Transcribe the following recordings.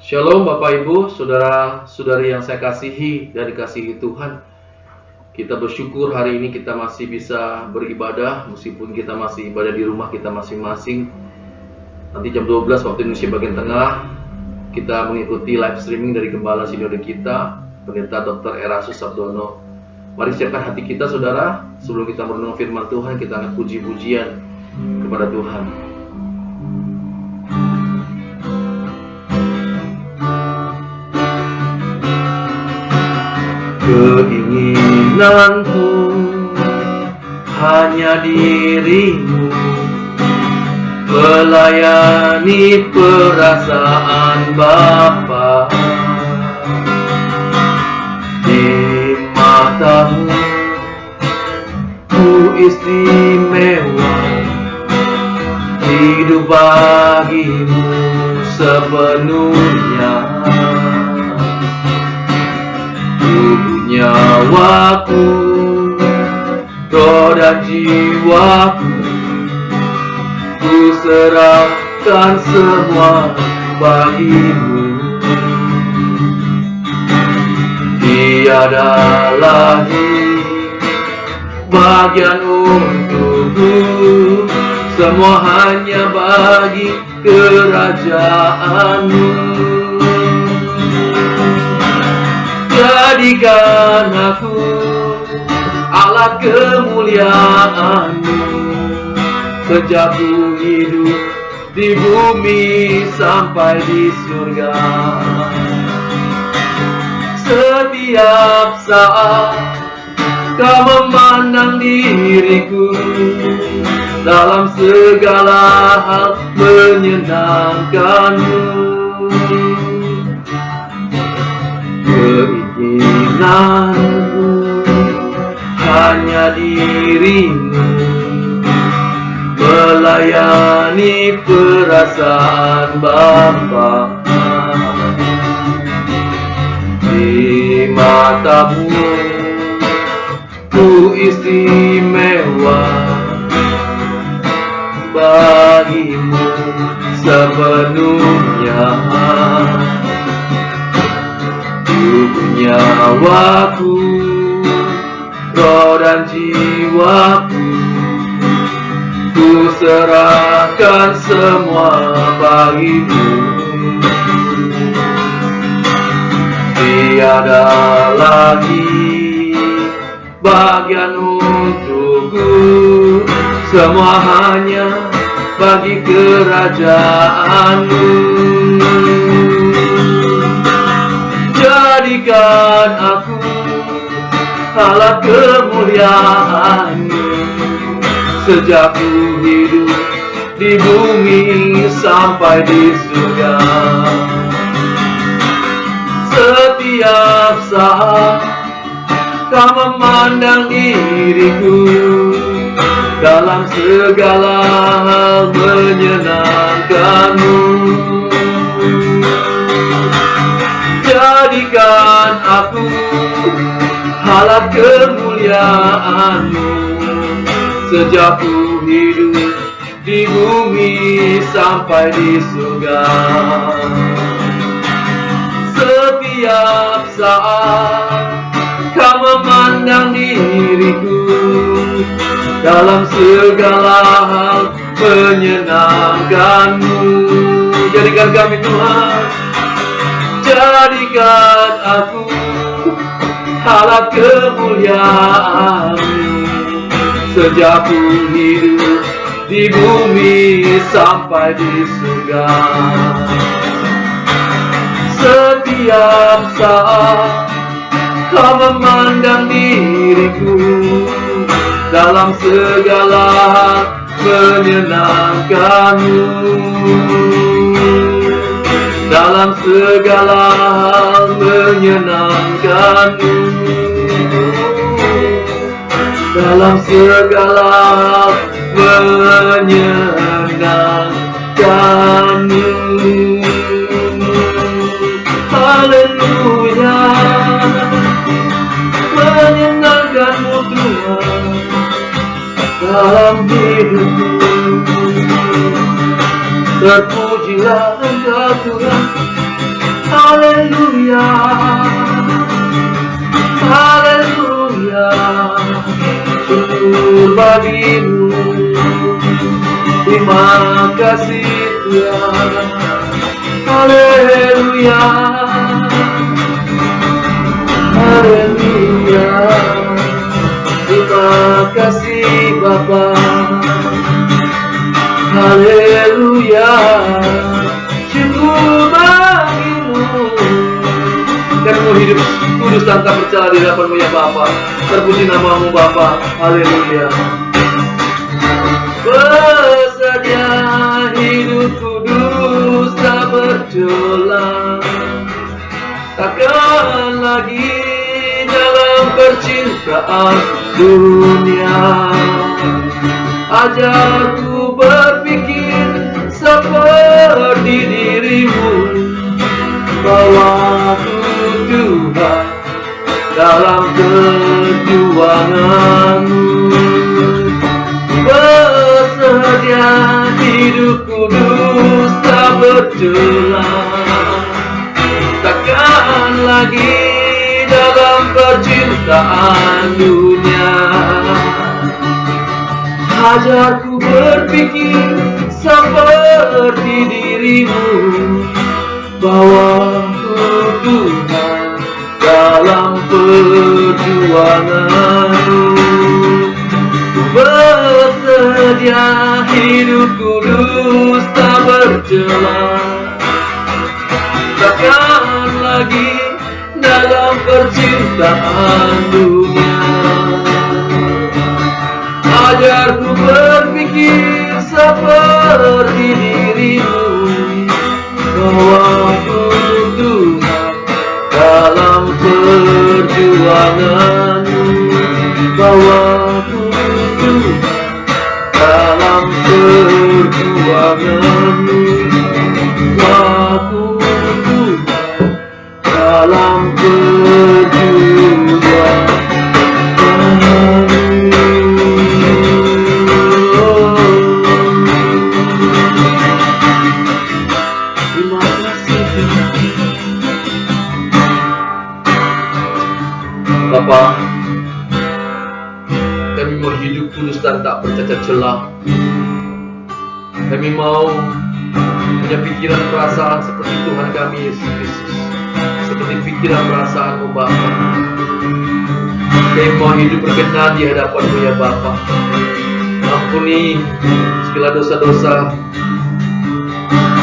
Shalom Bapak Ibu, saudara-saudari yang saya kasihi dan dikasihi Tuhan. Kita bersyukur hari ini kita masih bisa beribadah, meskipun kita masih ibadah di rumah kita masing-masing. Nanti jam 12 waktu Indonesia bagian tengah, kita mengikuti live streaming dari Gembala Sinode kita, Pendeta Dr. Erastus Sabdono. Mari siapkan hati kita saudara, sebelum kita merenung firman Tuhan, kita angkat puji-pujian kepada Tuhan. Keinginanku hanya dirimu, melayani perasaan Bapa. Di matamu ku istimewa, hidup bagimu sepenuhnya. Nyawaku, roh dan jiwaku, ku serahkan semua bagimu. Tiada lagi bagian untukku, semua hanya bagi kerajaanmu. Jadikan aku alat kemuliaan-Mu, sejak ku hidup di bumi sampai di surga. Setiap saat Kau memandang diriku, dalam segala hal menyenangkan-Mu. Keinginanku hanya dirimu, melayani perasaan Bapa. Di matamu ku istimewa, bagimu sepenuhnya. Nyawaku, roh dan jiwaku, ku serahkan semua bagimu. Tiada lagi bagian untukku, semua hanya bagi kerajaan-Mu. Jadikan aku alat kemuliaan-Mu, sejak ku hidup di bumi sampai di surga. Setiap saat Kau memandang diriku, dalam segala hal menyenangkan-Mu. Jadikan aku alat kemuliaan-Mu, sejak ku hidup di bumi sampai di surga. Setiap saat Kau memandang diriku, dalam segala hal menyenangkan-Mu. Jadikan kami Tuhan, jadikan aku alat kemuliaan-Mu, sejak ku hidup di bumi sampai di surga. Setiap saat Kau memandang diriku, dalam segala hal menyenangkan-Mu. Dalam segala hal menyenangkan-Mu, dalam segala hal menyenangkan-Mu. Haleluya, menyenangkan-Mu Tuhan dalam hidupku. Terpujilah Engkau Tuhan Haleluya, haleluya, syukur bagimu. Terima kasih Tuhan. Haleluya, haleluya, terima kasih Bapa. Haleluya, syukur bagimu. Dan mau hidup kudus tanpa bercela di hadapan-Mu ya Bapa. Terpuji nama-Mu Bapa. Haleluya. Bersedia hidup kudus tak bercela, takkan lagi dalam percintaan dunia. Ajarku berpikir seperti dirimu, bawaku Tuhan dalam perjuanganmu. Bersedia hidup kudus tak bercela, takkan lagi dalam percintaan dunia. Ajarku berpikir seperti dirimu, bawaku Tuhan dalam perjuanganmu. Bersedia hidup kudus tak bercela, takkan lagi dalam percintaan dunia. Ajarku berpikir seperti dirimu, bawaku Tuhan dalam perjuanganmu. Bawaku Tuhan dalam perjuanganmu. Bawaku Tuhan dalam perjuanganmu. Bapa, kami mau hidup kudus dan tak bercacat celah. Kami mau punya pikiran perasaan seperti Tuhan kami Yesus Kristus, seperti pikiran perasaan-Mu Bapa. Kami mau hidup berkenan di hadapan-Mu ya Bapa. Ampuni segala dosa-dosa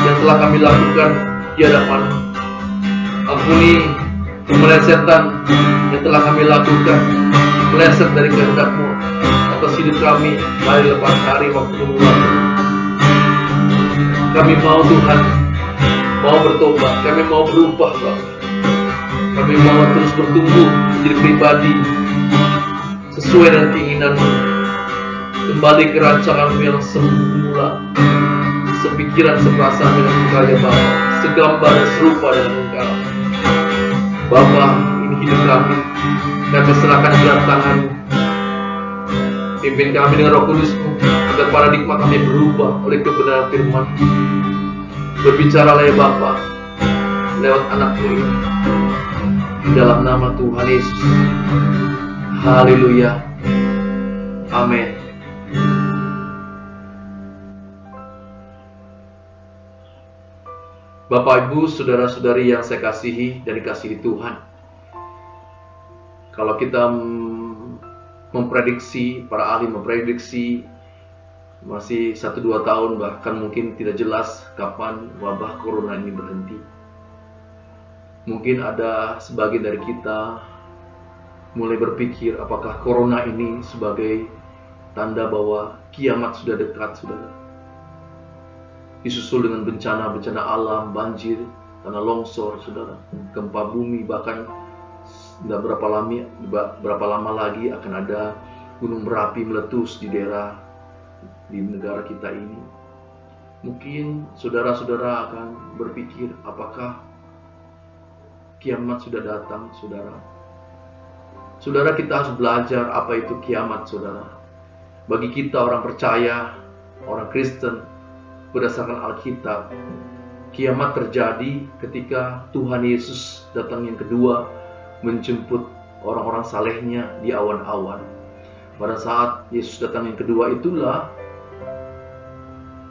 yang telah kami lakukan di hadapan-Mu. Ampuni kemelesetan yang telah kami lakukan, meleset dari kehendak-Mu atas hidup kami hari lepas hari, waktu demi waktu. Kami mau Tuhan, mau bertobat, kami mau berubah Bapak. Kami mau terus bertumbuh menjadi pribadi sesuai dengan keinginan-Mu, kembali ke rancangan-Mu yang semula, sepikiran, seperasaan dengan Engkau ya Bapa, segambar dan serupa dengan Engkau. Bapa, ini hidup kami serahkan dalam tangan-Mu. Pimpin kami dengan Roh Kudus-Mu, agar paradigma kami berubah oleh kebenaran firman. Berbicaralah ya Bapa lewat anak-Mu ini, dalam nama Tuhan Yesus. Haleluya, amin. Bapak, Ibu, saudara-saudari yang saya kasihi dan dikasihi Tuhan, kalau kita memprediksi, para ahli memprediksi masih 1-2 tahun, bahkan mungkin tidak jelas kapan wabah corona ini berhenti. Mungkin ada sebagian dari kita mulai berpikir apakah corona ini sebagai tanda bahwa kiamat sudah dekat, saudara. Disusul dengan bencana-bencana alam, banjir, tanah longsor, saudara, gempa bumi, bahkan tidak berapa lama lagi akan ada gunung berapi meletus di negara kita ini. Mungkin saudara-saudara akan berpikir, apakah kiamat sudah datang, saudara? Saudara, kita harus belajar apa itu kiamat, saudara. Bagi kita orang percaya, orang Kristen, berdasarkan Alkitab, Kiamat terjadi ketika Tuhan Yesus datang yang kedua menjemput orang-orang salehnya di awan-awan. Pada saat Yesus datang yang kedua itulah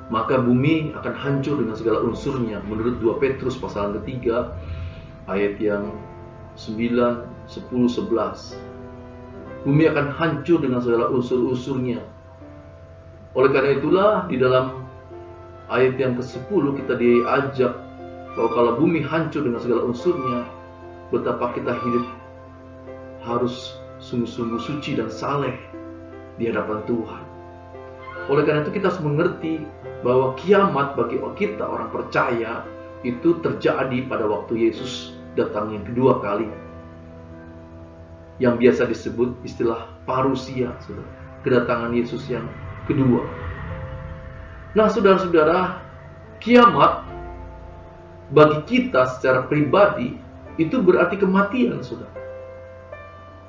maka bumi akan hancur dengan segala unsurnya. Menurut 2 Petrus pasal yang ketiga ayat yang 9, 10, 11. Bumi akan hancur dengan segala unsur-unsurnya. Oleh karena itulah di dalam ayat yang ke-10 kita diajak bahwa kalau bumi hancur dengan segala unsurnya, betapa kita hidup harus sungguh-sungguh suci dan saleh di hadapan Tuhan. Oleh karena itu kita harus mengerti bahwa kiamat bagi kita orang percaya itu terjadi pada waktu Yesus datang yang kedua kali, yang biasa disebut istilah parusia, kedatangan Yesus yang kedua. Nah, saudara-saudara, kiamat bagi kita secara pribadi itu berarti kematian, saudara.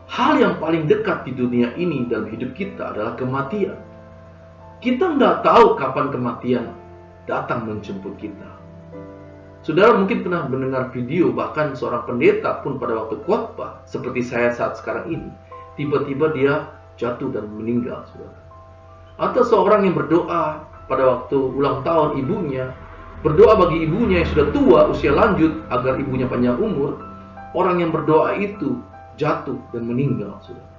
Hal yang paling dekat di dunia ini dalam hidup kita adalah kematian. Kita nggak tahu kapan kematian datang menjemput kita. Saudara mungkin pernah mendengar video, bahkan seorang pendeta pun pada waktu khotbah seperti saya saat sekarang ini, tiba-tiba dia jatuh dan meninggal, saudara. Atau seorang yang berdoa pada waktu ulang tahun ibunya, berdoa bagi ibunya yang sudah tua, usia lanjut, agar ibunya panjang umur. Orang yang berdoa itu jatuh dan meninggal, saudara.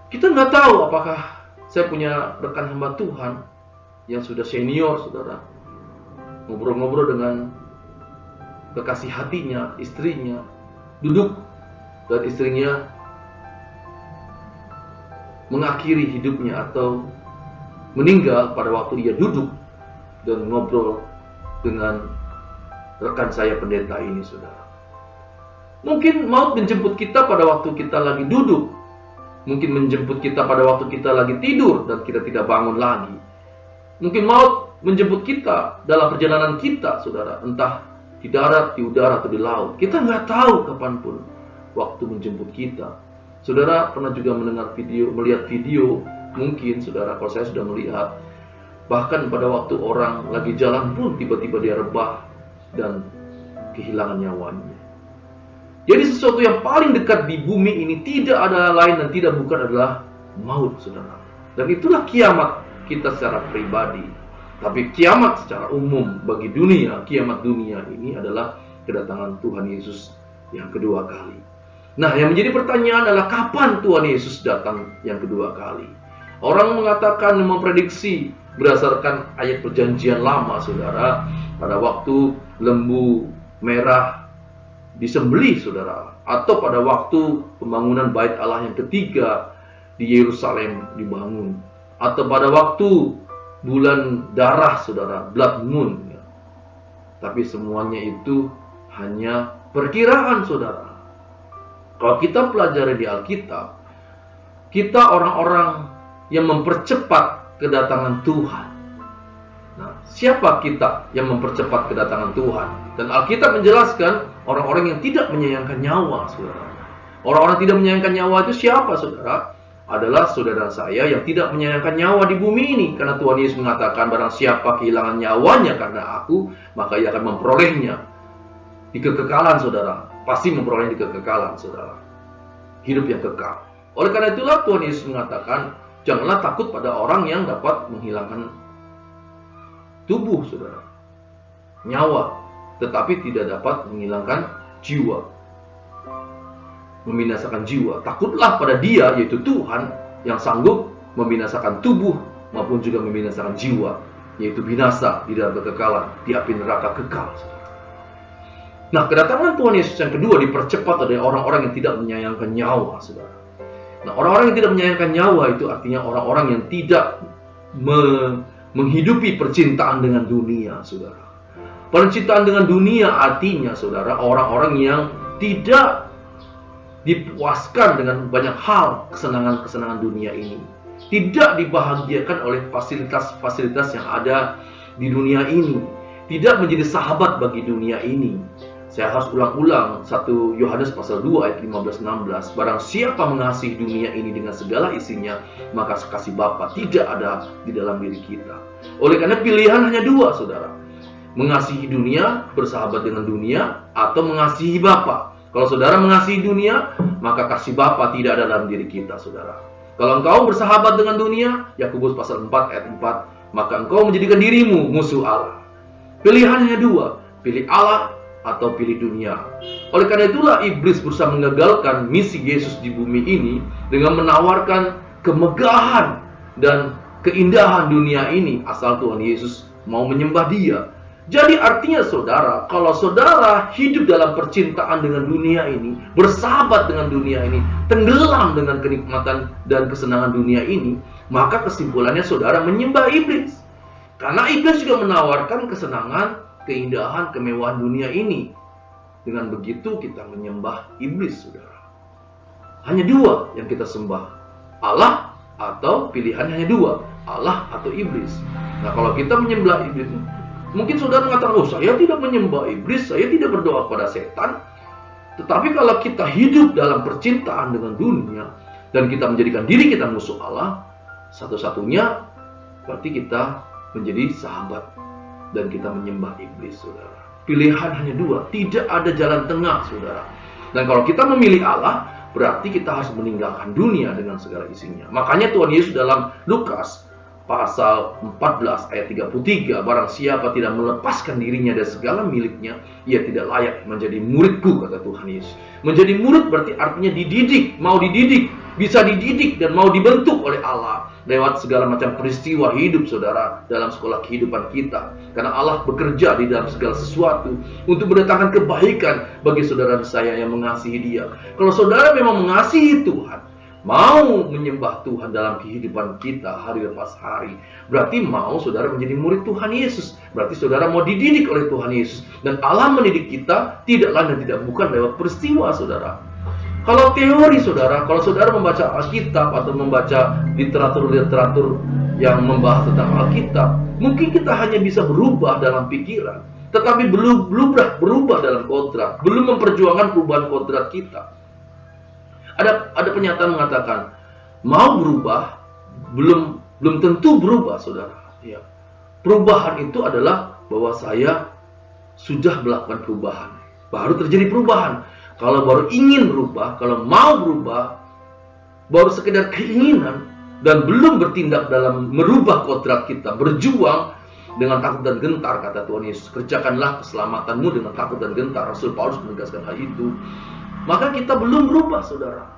Kita nggak tahu apakah saya punya rekan hamba Tuhan yang sudah senior, saudara, ngobrol-ngobrol dengan kekasih hatinya, istrinya, duduk dan istrinya mengakhiri hidupnya atau meninggal pada waktu ia duduk dan ngobrol dengan rekan saya pendeta ini, saudara. Mungkin maut menjemput kita pada waktu kita lagi duduk, mungkin menjemput kita pada waktu kita lagi tidur dan kita tidak bangun lagi. Mungkin maut menjemput kita dalam perjalanan kita, saudara, entah di darat, di udara, atau di laut. Kita nggak tahu kapanpun waktu menjemput kita. Saudara pernah juga melihat video, mungkin saudara, kalau saya sudah melihat, bahkan pada waktu orang lagi jalan pun tiba-tiba dia rebah dan kehilangan nyawanya. Jadi sesuatu yang paling dekat di bumi ini tidak ada lain dan tidak bukan adalah maut, saudara. Dan itulah kiamat kita secara pribadi. Tapi kiamat secara umum bagi dunia, kiamat dunia ini adalah kedatangan Tuhan Yesus yang kedua kali. Nah, yang menjadi pertanyaan adalah kapan Tuhan Yesus datang yang kedua kali? Orang mengatakan, memprediksi berdasarkan ayat perjanjian lama, saudara, pada waktu lembu merah disembelih, saudara, atau pada waktu pembangunan Bait Allah yang ketiga di Yerusalem dibangun, atau pada waktu bulan darah, saudara, blood moon. Tapi semuanya itu hanya perkiraan, saudara. Kalau kita pelajari di Alkitab, kita orang-orang yang mempercepat kedatangan Tuhan. Nah, siapa kita yang mempercepat kedatangan Tuhan? Dan Alkitab menjelaskan orang-orang yang tidak menyayangkan nyawa, saudara. Orang-orang tidak menyayangkan nyawa itu siapa, saudara? Adalah saudara saya yang tidak menyayangkan nyawa di bumi ini. Karena Tuhan Yesus mengatakan, barang siapa kehilangan nyawanya karena aku, maka ia akan memperolehnya di kekekalan, saudara. Pasti memperoleh di kekekalan, saudara. Hidup yang kekal. Oleh karena itulah Tuhan Yesus mengatakan, janganlah takut pada orang yang dapat menghilangkan tubuh, saudara, nyawa, tetapi tidak dapat menghilangkan jiwa, membinasakan jiwa. Takutlah pada Dia, yaitu Tuhan, yang sanggup membinasakan tubuh maupun juga membinasakan jiwa, yaitu binasa di dalam kekekalan, di api neraka kekal. Nah, kedatangan Tuhan Yesus yang kedua dipercepat oleh orang-orang yang tidak menyayangkan nyawa, saudara. Nah, orang-orang yang tidak menyayangkan nyawa itu artinya orang-orang yang tidak menghidupi percintaan dengan dunia, saudara. Percintaan dengan dunia artinya, saudara, orang-orang yang tidak dipuaskan dengan banyak hal kesenangan-kesenangan dunia ini. Tidak dibahagiakan oleh fasilitas-fasilitas yang ada di dunia ini. Tidak menjadi sahabat bagi dunia ini. Saya harus ulang-ulang 1 Yohanes pasal 2 ayat 15-16. Barang siapa mengasihi dunia ini dengan segala isinya, maka kasih Bapa tidak ada di dalam diri kita. Oleh karena pilihan hanya dua, saudara. Mengasihi dunia, bersahabat dengan dunia, atau mengasihi Bapa. Kalau saudara mengasihi dunia, maka kasih Bapa tidak ada dalam diri kita, saudara. Kalau engkau bersahabat dengan dunia, Yakobus pasal 4 ayat 4, maka engkau menjadikan dirimu musuh Allah. Pilihannya dua, pilih Allah atau pilih dunia. Oleh karena itulah iblis berusaha menggagalkan misi Yesus di bumi ini dengan menawarkan kemegahan dan keindahan dunia ini asal Tuhan Yesus mau menyembah Dia. Jadi artinya saudara, kalau saudara hidup dalam percintaan dengan dunia ini, bersahabat dengan dunia ini, tenggelam dengan kenikmatan dan kesenangan dunia ini, maka kesimpulannya saudara menyembah iblis. Karena iblis juga menawarkan kesenangan, keindahan, kemewahan dunia ini. Dengan begitu kita menyembah iblis, saudara. Hanya dua yang kita sembah, Allah atau pilihan hanya dua, Allah atau iblis. Nah, kalau kita menyembah iblis, mungkin saudara mengatakan, oh saya tidak menyembah iblis, saya tidak berdoa kepada setan. Tetapi kalau kita hidup dalam percintaan dengan dunia, dan kita menjadikan diri kita musuh Allah, satu-satunya berarti kita menjadi sahabat dan kita menyembah iblis, saudara. Pilihan hanya dua, tidak ada jalan tengah, saudara. Dan kalau kita memilih Allah, berarti kita harus meninggalkan dunia dengan segala isinya. Makanya Tuhan Yesus dalam Lukas pasal 14 ayat 33, barang siapa tidak melepaskan dirinya dari segala miliknya, ia tidak layak menjadi muridku, kata Tuhan Yesus. Menjadi murid berarti artinya dididik, mau dididik, bisa dididik dan mau dibentuk oleh Allah lewat segala macam peristiwa hidup saudara dalam sekolah kehidupan kita. Karena Allah bekerja di dalam segala sesuatu untuk mendatangkan kebaikan bagi saudara saya yang mengasihi Dia. Kalau saudara memang mengasihi Tuhan, mau menyembah Tuhan dalam kehidupan kita hari lepas hari, berarti mau saudara menjadi murid Tuhan Yesus. Berarti saudara mau dididik oleh Tuhan Yesus. Dan Allah mendidik kita tidak lain dan tidak bukan lewat peristiwa, saudara. Kalau teori saudara, kalau saudara membaca Alkitab atau membaca literatur-literatur yang membahas tentang Alkitab, mungkin kita hanya bisa berubah dalam pikiran, tetapi belum berubah dalam kodrat, belum memperjuangkan perubahan kodrat kita. Ada pernyataan mengatakan, mau berubah, belum tentu berubah, saudara. Ya. Perubahan itu adalah bahwa saya sudah melakukan perubahan, baru terjadi perubahan. Kalau baru ingin berubah, kalau mau berubah, baru sekedar keinginan dan belum bertindak dalam merubah kodrat kita, berjuang dengan takut dan gentar, kata Tuhan Yesus. Kerjakanlah keselamatanmu dengan takut dan gentar. Rasul Paulus menegaskan hal itu. Maka kita belum berubah, saudara.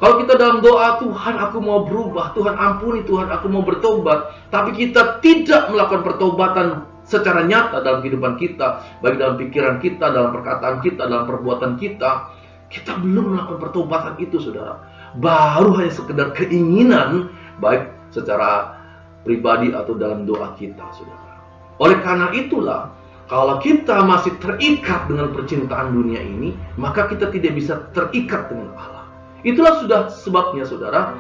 Kalau kita dalam doa, Tuhan aku mau berubah, Tuhan ampuni, Tuhan aku mau bertobat, tapi kita tidak melakukan pertobatan secara nyata dalam kehidupan kita, baik dalam pikiran kita, dalam perkataan kita, dalam perbuatan kita, kita belum melakukan pertobatan itu, saudara. Baru hanya sekedar keinginan, baik secara pribadi atau dalam doa kita, saudara. Oleh karena itulah, kalau kita masih terikat dengan percintaan dunia ini, maka kita tidak bisa terikat dengan Allah. Itulah sudah sebabnya, saudara,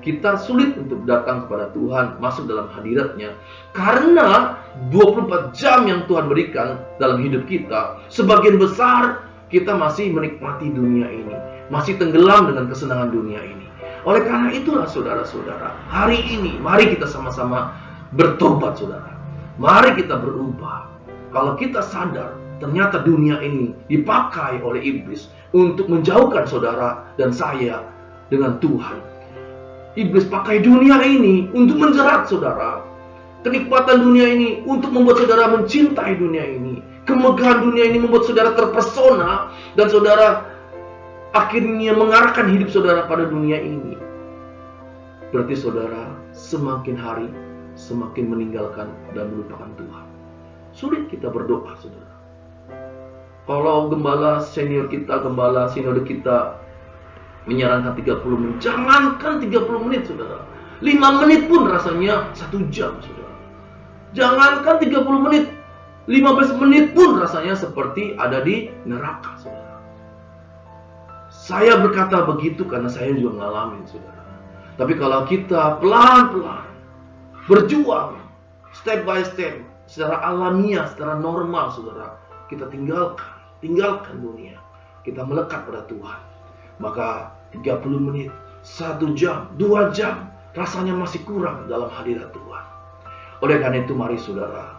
kita sulit untuk datang kepada Tuhan, masuk dalam hadirat-Nya. Karena 24 jam yang Tuhan berikan dalam hidup kita, sebagian besar kita masih menikmati dunia ini, masih tenggelam dengan kesenangan dunia ini. Oleh karena itulah saudara-saudara, hari ini mari kita sama-sama bertobat, saudara. Mari kita berubah. Kalau kita sadar ternyata dunia ini dipakai oleh iblis untuk menjauhkan saudara dan saya dengan Tuhan. Iblis pakai dunia ini untuk menjerat saudara. Kenikmatan dunia ini untuk membuat saudara mencintai dunia ini. Kemegahan dunia ini membuat saudara terpesona dan saudara akhirnya mengarahkan hidup saudara pada dunia ini. Berarti saudara semakin hari semakin meninggalkan dan melupakan Tuhan. Sulit kita berdoa, saudara. Kalau gembala senior kita, gembala sinode kita menyarankan 30 menit, jangankan 30 menit, saudara. 5 menit pun rasanya 1 jam, saudara. Jangankan 30 menit, 15 menit pun rasanya seperti ada di neraka, saudara. Saya berkata begitu karena saya juga ngalamin, saudara. Tapi kalau kita pelan-pelan berjuang, step by step, secara alamiah, secara normal, saudara, kita tinggalkan dunia, kita melekat pada Tuhan. Maka 30 menit, 1 jam, 2 jam rasanya masih kurang dalam hadirat Tuhan. Oleh karena itu mari saudara,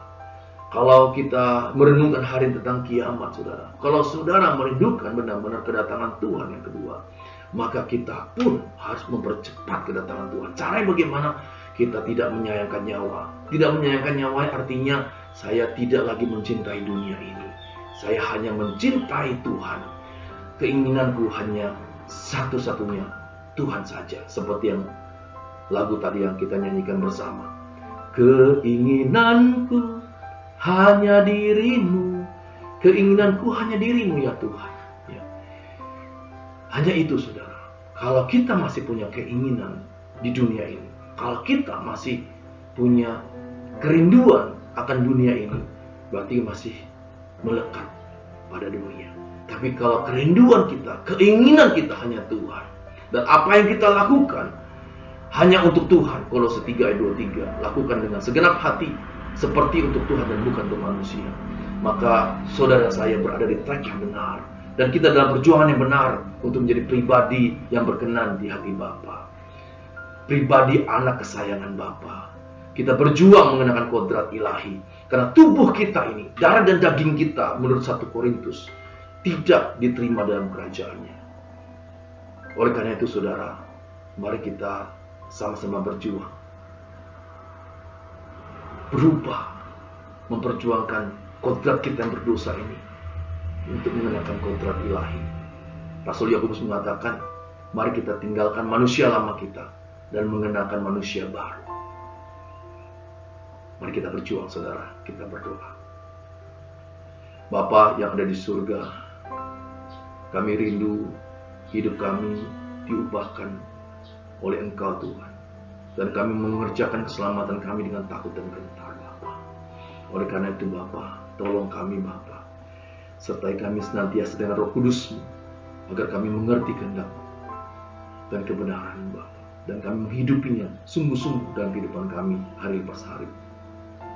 Kalau kita merenungkan hari tentang kiamat, saudara, kalau saudara merindukan benar-benar kedatangan Tuhan yang kedua, maka kita pun harus mempercepat kedatangan Tuhan. Caranya bagaimana? Kita tidak menyayangkan nyawa. Tidak menyayangkan nyawa artinya saya tidak lagi mencintai dunia ini. Saya hanya mencintai Tuhan. Keinginanku hanya satu-satunya Tuhan saja. Seperti yang lagu tadi yang kita nyanyikan bersama. Keinginanku hanya dirimu, keinginanku hanya dirimu ya Tuhan. Ya. Hanya itu saudara. Kalau kita masih punya keinginan di dunia ini, kalau kita masih punya kerinduan akan dunia ini, berarti masih melekat pada dunia. Tapi kalau kerinduan kita, keinginan kita hanya Tuhan, dan apa yang kita lakukan hanya untuk Tuhan, Kolose 3 ayat 23, lakukan dengan segenap hati, seperti untuk Tuhan dan bukan untuk manusia. Maka saudara saya berada di track yang benar. Dan kita dalam perjuangan yang benar untuk menjadi pribadi yang berkenan di hati Bapa. Pribadi anak kesayangan Bapa. Kita berjuang mengenakan kodrat ilahi. Karena tubuh kita ini, darah dan daging kita menurut 1 Korintus tidak diterima dalam kerajaannya. Oleh karena itu saudara, mari kita sama-sama berjuang. Berubah, memperjuangkan kodrat kita yang berdosa ini untuk mengenakan kodrat ilahi. Rasul Yakobus mengatakan, mari kita tinggalkan manusia lama kita dan mengenakan manusia baru. Mari kita berjuang saudara, kita berdoa. Bapa yang ada di surga, kami rindu hidup kami diubahkan oleh Engkau Tuhan. Dan kami mengerjakan keselamatan kami dengan takut dan gentar, Bapa. Oleh karena itu, Bapa, tolong kami, Bapa. Sertai kami senantiasa dengan Roh Kudus-Mu, agar kami mengerti kehendak dan kebenaran, Bapa. Dan kami menghidupinya sungguh-sungguh dalam kehidupan kami hari lepas hari.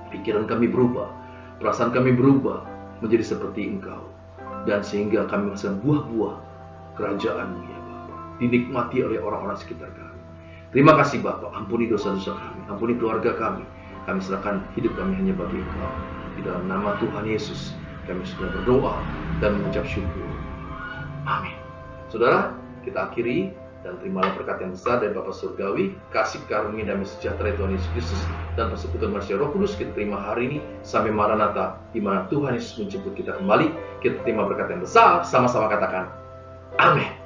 Pikiran kami berubah, perasaan kami berubah menjadi seperti Engkau. Dan sehingga kami menghasilkan buah-buah kerajaan-Mu, ya Bapa. Dinikmati oleh orang-orang sekitar kami. Terima kasih Bapak, ampuni dosa-dosa kami, ampuni keluarga kami. Kami serahkan hidup kami hanya bagi Engkau. Di dalam nama Tuhan Yesus, kami sudah berdoa dan mengucap syukur. Amin. Saudara, kita akhiri dan terimalah berkat yang besar dari Bapa Surgawi, kasih karunia damai sejahtera Tuhan Yesus Kristus dan persekutuan manusia Roh Kudus kita terima hari ini sampai Maranatha, di mana Tuhan Yesus menjemput kita kembali. Kita terima berkat yang besar, sama-sama katakan, Amin.